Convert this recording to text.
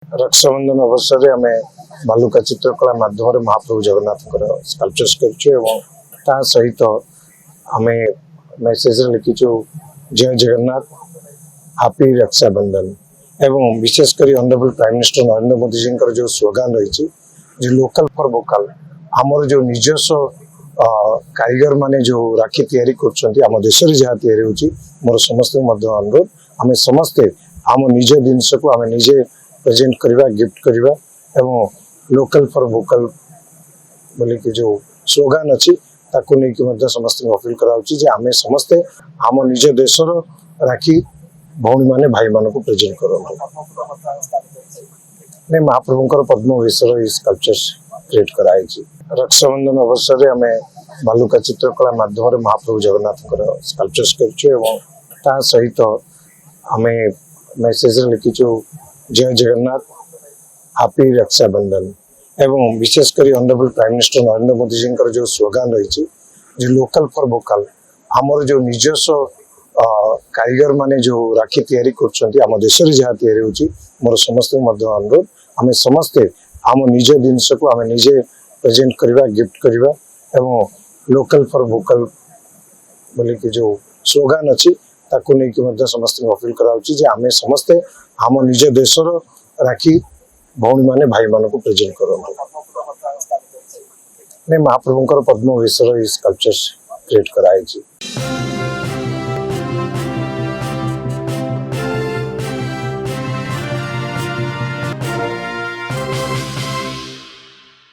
रक्षाबंधन अवसर में आम बालुका चित्रकला मध्यम महाप्रभु जगन्नाथ स्कल्पचर्स कर सहित आम मेसेज लिखिचु जय जगन्नाथ हैप्पी रक्षाबंधन एवं विशेषकर honourable prime minister Narendra Modi ji जो स्लोगान रही जो लोकल फॉर वोकल आमर जो निजस्व कारीगर माने जो राखी तैयारी करम देश जहाँ तैयारी होची मोर समस्त अनुरोध आम समस्ते आम निज जिनस को आम निजे प्रेजेंट करवा गिफ्ट करवा एवं लोकल फॉर वोकल बोली कि जो स्लोगान अच्छी ताकू नहीं समस्त अपील करा आम समस्ते आम निज देशर राखी भौणी माने भाई मान को प्रेजेंट कर महाप्रभुंकर पद्म विषय स्कल्पचर्स क्रिएट कराई रक्षाबंधन अवसर में आम बालुका चित्रकला मध्यम महाप्रभु जगन्नाथ स्कल्पचर्स कर सहित आम मेसेज लिखिचु जय जगन्नाथ हैप्पी रक्षाबंधन एवं विशेषकर honourable prime minister Narendra Modi ji जो स्लोगान रही जो लोकल फॉर वोकल आमर जो निजस्व कारीगर माने जो राखी तैयारी करम देश जहाँ तैयारी होची मोर समस्त अनुरोध आम समस्ते आम निज जिनस को आम निजे प्रेजेंट करवा गिफ्ट करवा एवं लोकल फॉर वोकल बोली कि जो स्लोगान अच्छी ताकू नहीं समस्त अपील करा आम समस्ते आम निज देशर राखी भौणी माने भाई मान को प्रेजेंट कर महाप्रभुंकर पद्म विषय स्कल्पचर्स क्रिएट कराई।